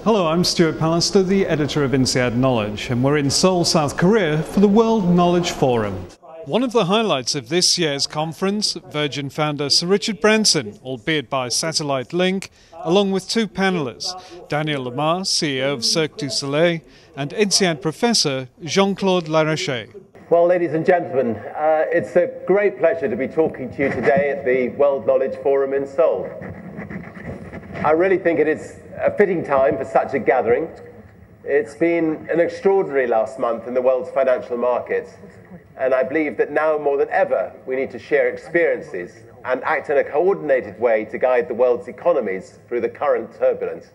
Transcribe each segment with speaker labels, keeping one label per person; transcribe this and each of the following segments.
Speaker 1: Hello, I'm Stuart Pallister, the editor of INSEAD Knowledge, and we're in Seoul, South Korea for the World Knowledge Forum. One of the highlights of this year's conference, Virgin founder Sir Richard Branson, albeit by satellite link, along with two panellists, Daniel Lamarre, CEO of Cirque du Soleil, and INSEAD professor Jean-Claude Larréché.
Speaker 2: Well, ladies and gentlemen, it's a great pleasure to be talking to you today at the World Knowledge Forum in Seoul. I really think it is a fitting time for such a gathering. It's been an extraordinary last month in the world's financial markets, and I believe that now more than ever we need to share experiences and act in a coordinated way to guide the world's economies through the current turbulence.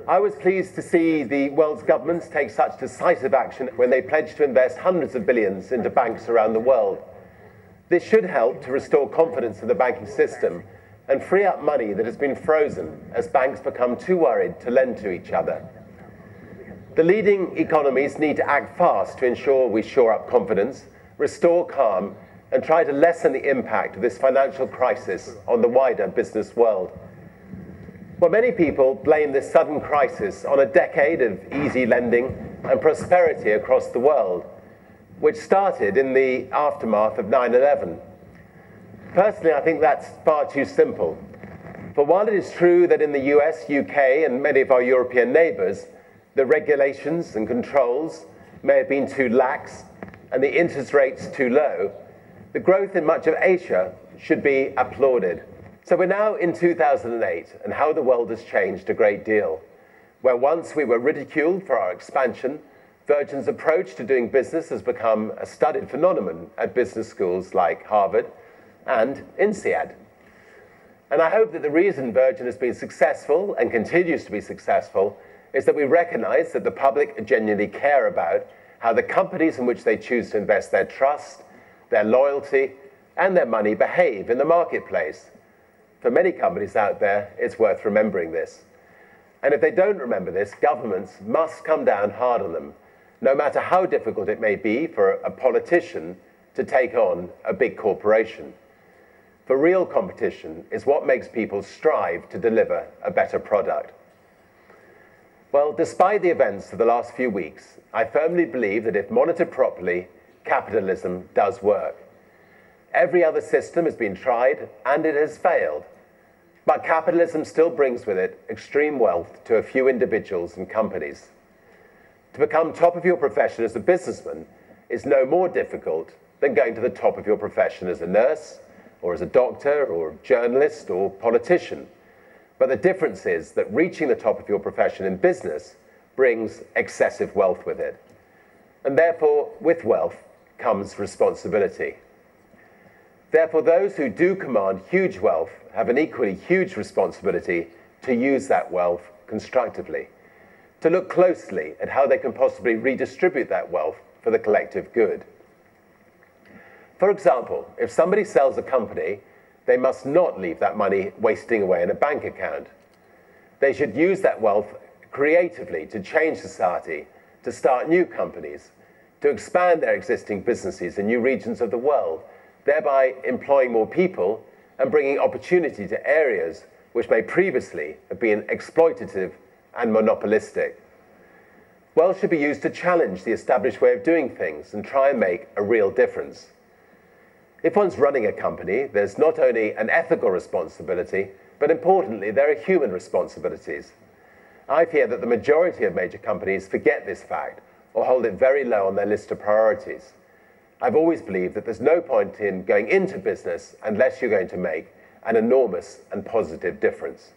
Speaker 2: I was pleased to see the world's governments take such decisive action when they pledged to invest hundreds of billions into banks around the world. This should help to restore confidence in the banking system and free up money that has been frozen as banks become too worried to lend to each other. The leading economies need to act fast to ensure we shore up confidence, restore calm, and try to lessen the impact of this financial crisis on the wider business world. Well, many people blame this sudden crisis on a decade of easy lending and prosperity across the world, which started in the aftermath of 9/11. Personally, I think that's far too simple. For while it is true that in the US, UK, and many of our European neighbours, the regulations and controls may have been too lax and the interest rates too low, the growth in much of Asia should be applauded. So we're now in 2008, and how the world has changed a great deal. Where once we were ridiculed for our expansion, Virgin's approach to doing business has become a studied phenomenon at business schools like Harvard and INSEAD. And I hope that the reason Virgin has been successful and continues to be successful is that we recognize that the public genuinely care about how the companies in which they choose to invest their trust, their loyalty, and their money behave in the marketplace. For many companies out there, it's worth remembering this. And if they don't remember this, governments must come down hard on them, no matter how difficult it may be for a politician to take on a big corporation. For real competition is what makes people strive to deliver a better product. Well, despite the events of the last few weeks, I firmly believe that if monitored properly, capitalism does work. Every other system has been tried and it has failed. But capitalism still brings with it extreme wealth to a few individuals and companies. To become top of your profession as a businessman is no more difficult than going to the top of your profession as a nurse, or as a doctor, or a journalist, or politician. But the difference is that reaching the top of your profession in business brings excessive wealth with it. And therefore, with wealth comes responsibility. Therefore, those who do command huge wealth have an equally huge responsibility to use that wealth constructively, to look closely at how they can possibly redistribute that wealth for the collective good. For example, if somebody sells a company, they must not leave that money wasting away in a bank account. They should use that wealth creatively to change society, to start new companies, to expand their existing businesses in new regions of the world, thereby employing more people and bringing opportunity to areas which may previously have been exploitative and monopolistic. Wealth should be used to challenge the established way of doing things and try and make a real difference. If one's running a company, there's not only an ethical responsibility, but importantly, there are human responsibilities. I fear that the majority of major companies forget this fact or hold it very low on their list of priorities. I've always believed that there's no point in going into business unless you're going to make an enormous and positive difference.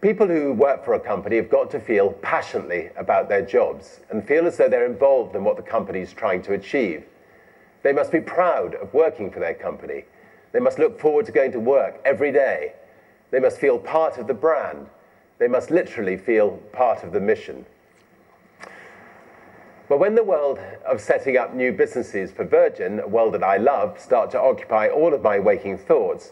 Speaker 2: People who work for a company have got to feel passionately about their jobs and feel as though they're involved in what the company is trying to achieve. They must be proud of working for their company. They must look forward to going to work every day. They must feel part of the brand. They must literally feel part of the mission. But when the world of setting up new businesses for Virgin, a world that I love, start to occupy all of my waking thoughts,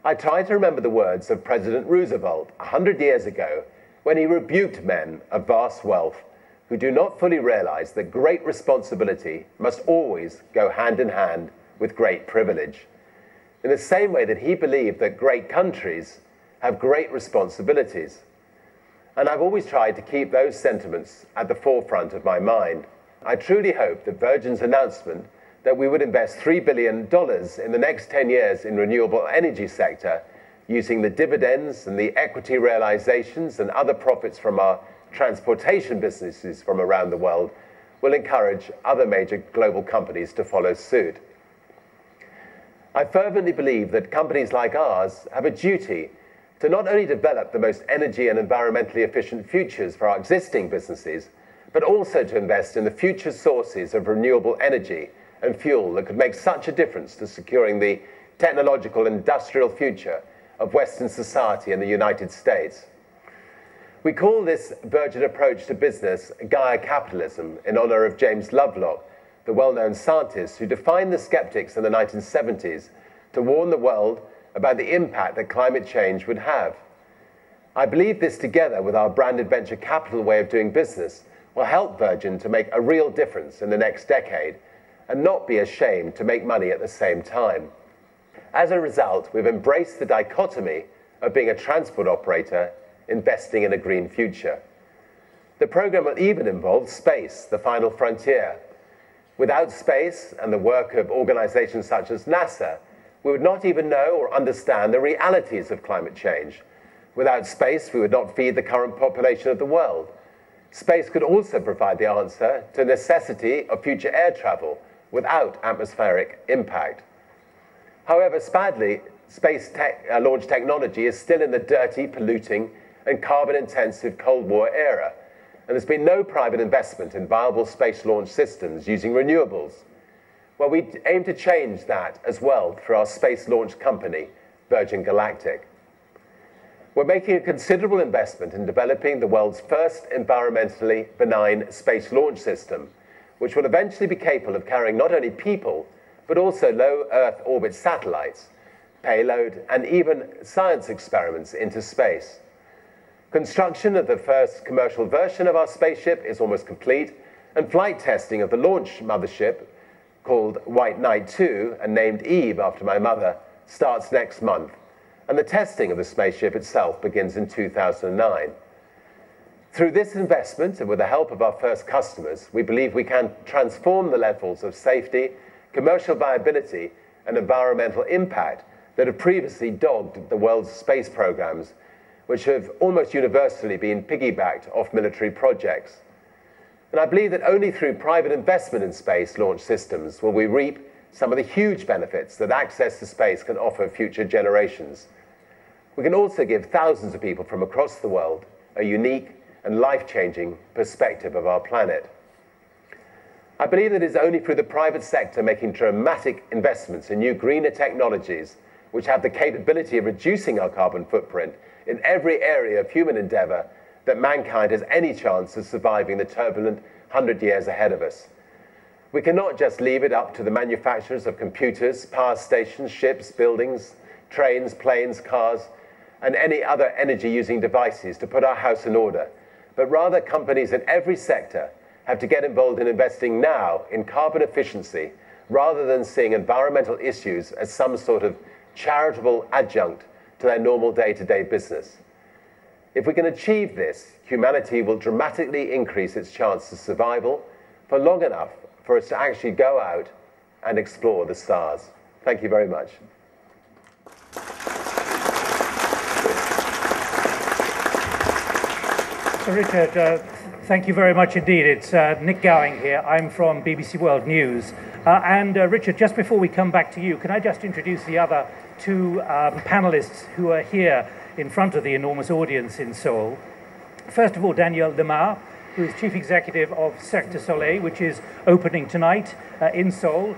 Speaker 2: I try to remember the words of President Roosevelt 100 years ago when he rebuked men of vast wealth who do not fully realize that great responsibility must always go hand in hand with great privilege. In the same way that he believed that great countries have great responsibilities. And I've always tried to keep those sentiments at the forefront of my mind. I truly hope that Virgin's announcement that we would invest $3 billion in the next 10 years in renewable energy sector, using the dividends and the equity realizations and other profits from our transportation businesses from around the world, will encourage other major global companies to follow suit. I fervently believe that companies like ours have a duty to not only develop the most energy and environmentally efficient futures for our existing businesses, but also to invest in the future sources of renewable energy and fuel that could make such a difference to securing the technological and industrial future of Western society in the United States. We call this Virgin approach to business Gaia capitalism in honor of James Lovelock, the well-known scientist who defined the skeptics in the 1970s to warn the world about the impact that climate change would have. I believe this, together with our branded venture capital way of doing business, will help Virgin to make a real difference in the next decade and not be ashamed to make money at the same time. As a result, we've embraced the dichotomy of being a transport operator investing in a green future. The program will even involve space, the final frontier. Without space and the work of organizations such as NASA, we would not even know or understand the realities of climate change. Without space, we would not feed the current population of the world. Space could also provide the answer to the necessity of future air travel without atmospheric impact. However, sadly, space launch technology is still in the dirty, polluting, and carbon-intensive Cold War era, and there's been no private investment in viable space launch systems using renewables. Well, we aim to change that as well through our space launch company, Virgin Galactic. We're making a considerable investment in developing the world's first environmentally benign space launch system, which will eventually be capable of carrying not only people, but also low Earth orbit satellites, payload, and even science experiments into space. Construction of the first commercial version of our spaceship is almost complete, and flight testing of the launch mothership, called White Knight 2 and named Eve after my mother, starts next month. And the testing of the spaceship itself begins in 2009. Through this investment, and with the help of our first customers, we believe we can transform the levels of safety, commercial viability, and environmental impact that have previously dogged the world's space programs, which have almost universally been piggybacked off military projects. And I believe that only through private investment in space launch systems will we reap some of the huge benefits that access to space can offer future generations. We can also give thousands of people from across the world a unique and life-changing perspective of our planet. I believe that it is only through the private sector making dramatic investments in new greener technologies, which have the capability of reducing our carbon footprint in every area of human endeavor, that mankind has any chance of surviving the turbulent 100 years ahead of us. We cannot just leave it up to the manufacturers of computers, power stations, ships, buildings, trains, planes, cars, and any other energy-using devices to put our house in order, but rather companies in every sector have to get involved in investing now in carbon efficiency, rather than seeing environmental issues as some sort of charitable adjunct to their normal day-to-day business. If we can achieve this, humanity will dramatically increase its chance of survival for long enough for us to actually go out and explore the stars. Thank you very much.
Speaker 3: Sir Richard, thank you very much indeed. It's Nick Gowing here. I'm from BBC World News. Richard, just before we come back to you, can I just introduce the other two panelists who are here in front of the enormous audience in Seoul. First of all, Daniel Lamarre, who is Chief Executive of Cirque du Soleil, which is opening tonight in Seoul,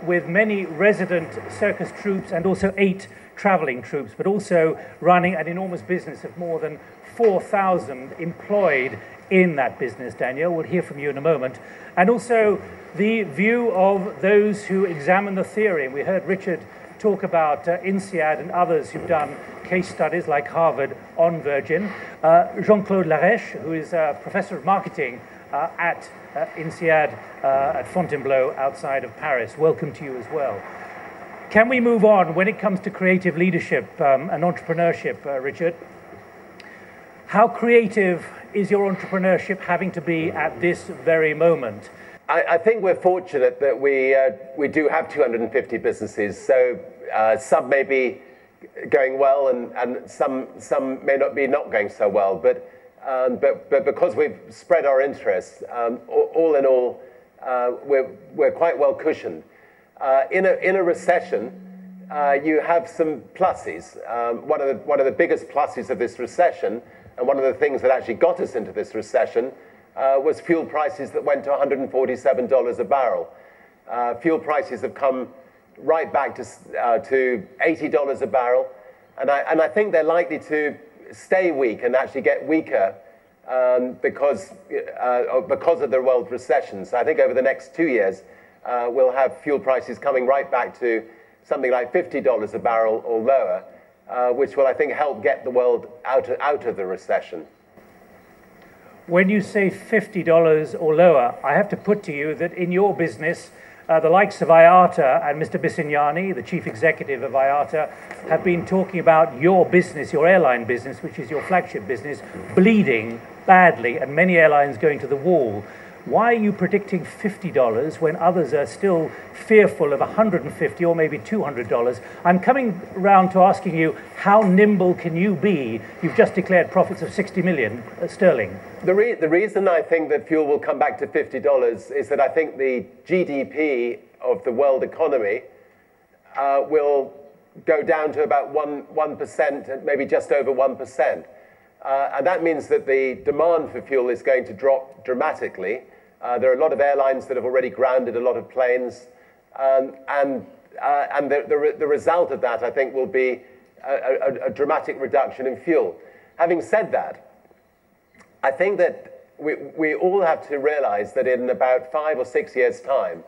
Speaker 3: with many resident circus troupes and also 8 traveling troupes, but also running an enormous business of more than 4,000 employed in that business, Daniel. We'll hear from you in a moment. And also the view of those who examine the theory. We heard Richard talk about INSEAD and others who've done case studies like Harvard on Virgin. Jean-Claude Larréché, who is a professor of marketing at INSEAD at Fontainebleau outside of Paris. Welcome to you as well. Can we move on when it comes to creative leadership and entrepreneurship, Richard? How creative is your entrepreneurship having to be at this very moment?
Speaker 2: I think we're fortunate that we do have 250 businesses, so some may be going well and some may not be going so well, but because we've spread our interests, all in all, we're quite well cushioned. In a recession, you have some pluses. One of the biggest pluses of this recession, and one of the things that actually got us into this recession, was fuel prices that went to $147 a barrel. Fuel prices have come right back to $80 a barrel, and I think they're likely to stay weak and actually get weaker because of the world recession. So I think over the next 2 years, we'll have fuel prices coming right back to something like $50 a barrel or lower, which will, I think, help get the world out of the recession.
Speaker 3: When you say $50 or lower, I have to put to you that in your business, the likes of IATA and Mr. Bissignani, the chief executive of IATA, have been talking about your business, your airline business, which is your flagship business, bleeding badly and many airlines going to the wall. Why are you predicting $50 when others are still fearful of $150 or maybe $200? I'm coming round to asking you, how nimble can you be? You've just declared profits of 60 million sterling.
Speaker 2: The reason I think that fuel will come back to $50 is that I think the GDP of the world economy will go down to about 1%, maybe just over 1%. And that means that the demand for fuel is going to drop dramatically. There are a lot of airlines that have already grounded a lot of planes. And the result of that, I think, will be a dramatic reduction in fuel. Having said that, I think that we all have to realize that in about 5 or 6 years' time,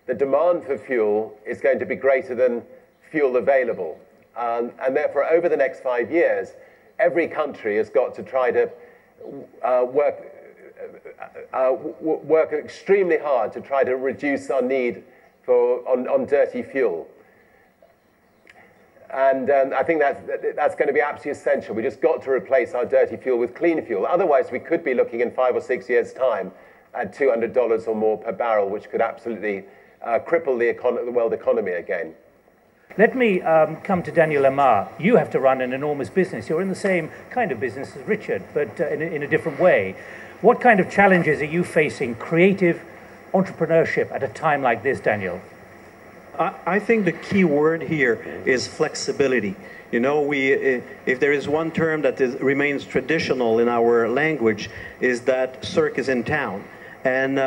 Speaker 2: the demand for fuel is going to be greater than fuel available. And therefore, over the next 5 years, every country has got to try to work extremely hard to try to reduce our need on dirty fuel. And I think that's going to be absolutely essential. We just got to replace our dirty fuel with clean fuel. Otherwise, we could be looking in 5 or 6 years' time at $200 or more per barrel, which could absolutely cripple the world economy again.
Speaker 3: Let me come to Daniel Lamarre. You have to run an enormous business. You're in the same kind of business as Richard, but in a different way. What kind of challenges are you facing, creative entrepreneurship, at a time like this, Daniel?
Speaker 4: I think the key word here is flexibility. You know, if there is one term that remains traditional in our language, is that circus in town. And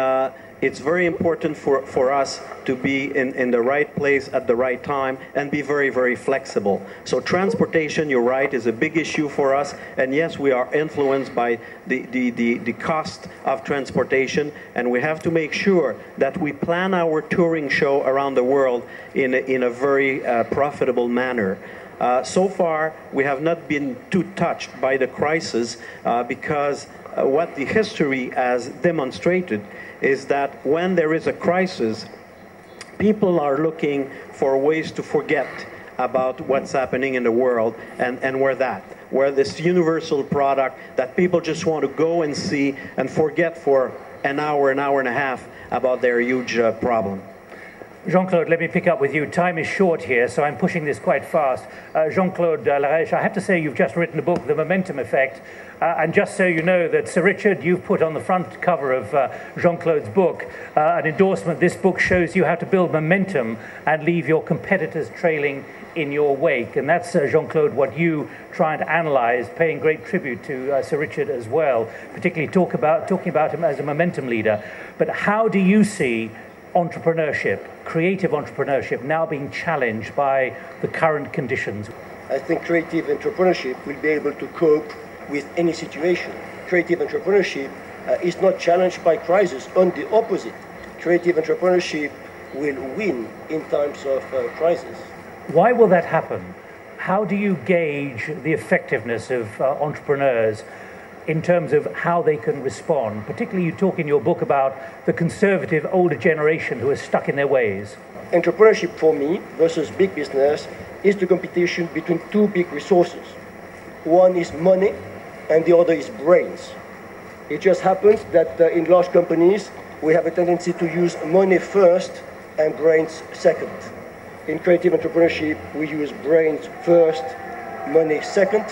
Speaker 4: it's very important for us to be in the right place at the right time and be very, very flexible. So transportation, you're right, is a big issue for us. And yes, we are influenced by the cost of transportation. And we have to make sure that we plan our touring show around the world in a very profitable manner. So far, we have not been too touched by the crisis because what the history has demonstrated is that when there is a crisis, people are looking for ways to forget about what's happening in the world, and we're this universal product that people just want to go and see and forget for an hour and a half about their huge problem.
Speaker 3: Jean-Claude, let me pick up with you. Time is short here, so I'm pushing this quite fast. Jean-Claude Larréché, I have to say you've just written a book, The Momentum Effect. And just so you know that, Sir Richard, you've put on the front cover of Jean-Claude's book an endorsement. This book shows you how to build momentum and leave your competitors trailing in your wake. And that's, Jean-Claude, what you try and analyze, paying great tribute to Sir Richard as well, particularly talking about him as a momentum leader. But how do you see entrepreneurship, creative entrepreneurship, now being challenged by the current conditions?
Speaker 5: I think creative entrepreneurship will be able to cope with any situation. Creative entrepreneurship is not challenged by crisis. On the opposite, creative entrepreneurship will win in times of crisis.
Speaker 3: Why will that happen? How do you gauge the effectiveness of entrepreneurs in terms of how they can respond? Particularly, you talk in your book about the conservative older generation who are stuck in their ways.
Speaker 5: Entrepreneurship for me versus big business is the competition between two big resources. One is money and the other is brains. It just happens that in large companies, we have a tendency to use money first and brains second. In creative entrepreneurship, we use brains first, money second,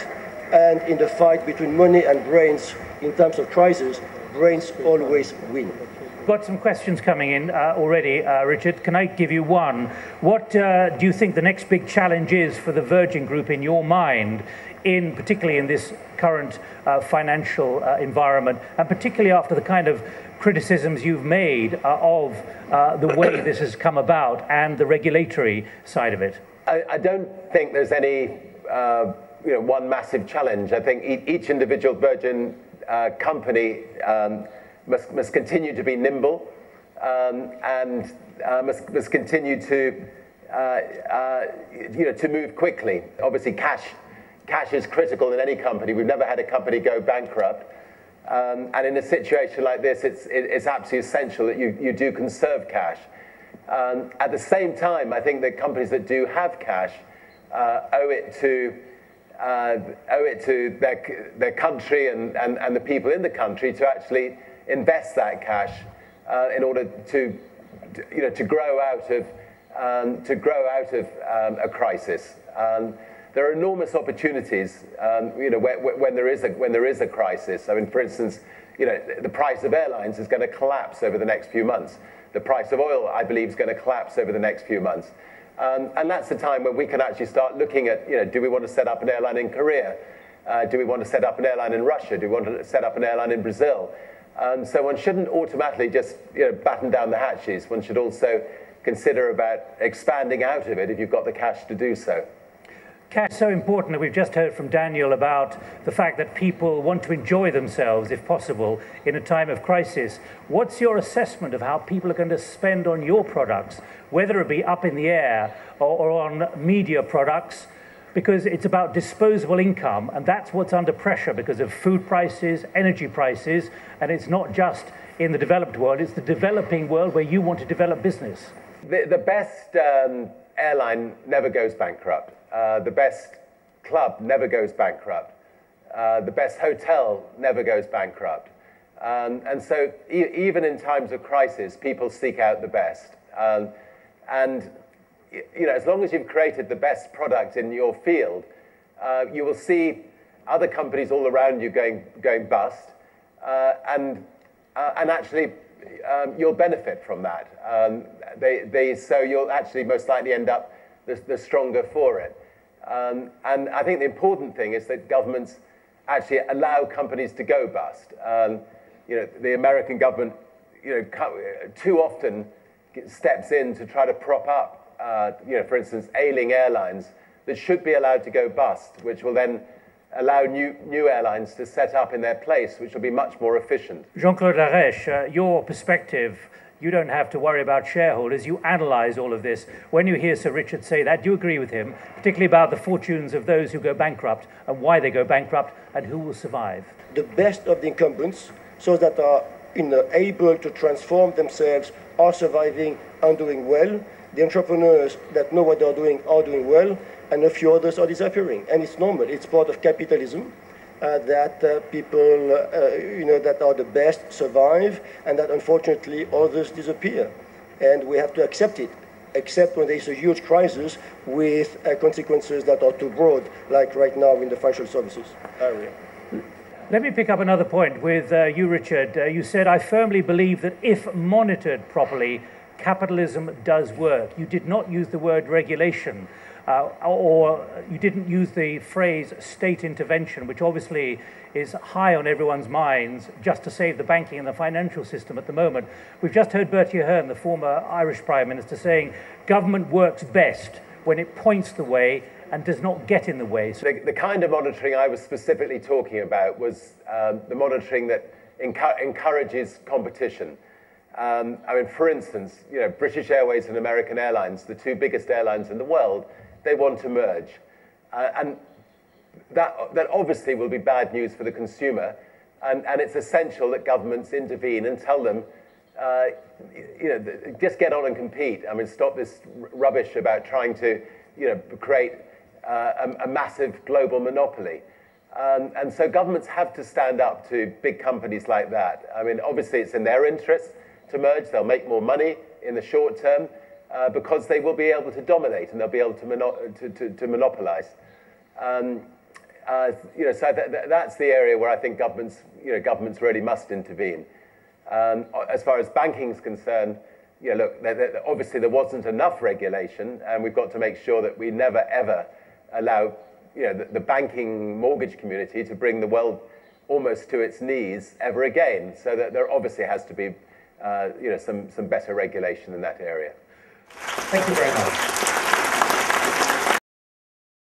Speaker 5: and in the fight between money and brains in times of crisis, brains always win.
Speaker 3: Got some questions coming in already, Richard. Can I give you one? What do you think the next big challenge is for the Virgin Group in your mind, particularly in this current financial environment, and particularly after the kind of criticisms you've made of the way this has come about and the regulatory side of it?
Speaker 2: I don't think there's any one massive challenge. I think each individual Virgin company must continue to be nimble and must continue to to move quickly. Obviously, cash is critical in any company. We've never had a company go bankrupt, and in a situation like this, it's absolutely essential that you do conserve cash. At the same time, I think that companies that do have cash owe it to their country and the people in the country to actually invest that cash in order to grow out of a crisis. There are enormous opportunities, when there is a crisis. I mean, for instance, the price of airlines is going to collapse over the next few months. The price of oil, I believe, is going to collapse over the next few months. And that's the time when we can actually start looking at, do we want to set up an airline in Korea? Do we want to set up an airline in Russia? Do we want to set up an airline in Brazil? So one shouldn't automatically just batten down the hatches. One should also consider about expanding out of it if you've got the cash to do so.
Speaker 3: Cash is so important that we've just heard from Daniel about the fact that people want to enjoy themselves, if possible, in a time of crisis. What's your assessment of how people are going to spend on your products, whether it be up in the air or on media products? Because it's about disposable income, and that's what's under pressure because of food prices, energy prices, and it's not just in the developed world, it's the developing world where you want to develop business.
Speaker 2: The best airline never goes bankrupt. The best club never goes bankrupt. The best hotel never goes bankrupt. And so even in times of crisis, people seek out the best. And as long as you've created the best product in your field, you will see other companies all around you going bust, and actually you'll benefit from that. So you'll actually most likely end up the stronger for it. And I think the important thing is that governments actually allow companies to go bust. The American government, too often steps in to try to prop up, for instance, ailing airlines that should be allowed to go bust, which will then allow new airlines to set up in their place, which will be much more efficient.
Speaker 3: Jean-Claude Larréché, your perspective, you don't have to worry about shareholders. You analyze all of this. When you hear Sir Richard say that, do you agree with him, particularly about the fortunes of those who go bankrupt and why they go bankrupt and who will survive?
Speaker 5: The best of the incumbents, so that are able to transform themselves, are surviving and doing well. The entrepreneurs that know what they're doing are doing well, and a few others are disappearing. And it's normal. It's part of capitalism. That people, that are the best survive, and that unfortunately others disappear. And we have to accept it, except when there's a huge crisis with consequences that are too broad, like right now in the financial services area.
Speaker 3: Let me pick up another point with you, Richard. You said, I firmly believe that if monitored properly, capitalism does work. You did not use the word regulation. Or you didn't use the phrase state intervention, which obviously is high on everyone's minds, just to save the banking and the financial system at the moment. We've just heard Bertie Ahern, the former Irish Prime Minister, saying government works best when it points the way and does not get in the way. So
Speaker 2: the kind of monitoring I was specifically talking about was the monitoring that encourages competition. For instance, British Airways and American Airlines, the two biggest airlines in the world, they want to merge. And that obviously will be bad news for the consumer. And it's essential that governments intervene and tell them, just get on and compete. I mean, stop this rubbish about trying to, create a massive global monopoly. And so governments have to stand up to big companies like that. I mean, obviously it's in their interest to merge. They'll make more money in the short term because they will be able to dominate and they'll be able to monopolize. So that's the area where I think governments really must intervene. As far as banking is concerned, look, obviously there wasn't enough regulation, and we've got to make sure that we never ever allow the banking mortgage community to bring the world almost to its knees ever again. So that there obviously has to be some better regulation in that area.
Speaker 3: Thank you very much.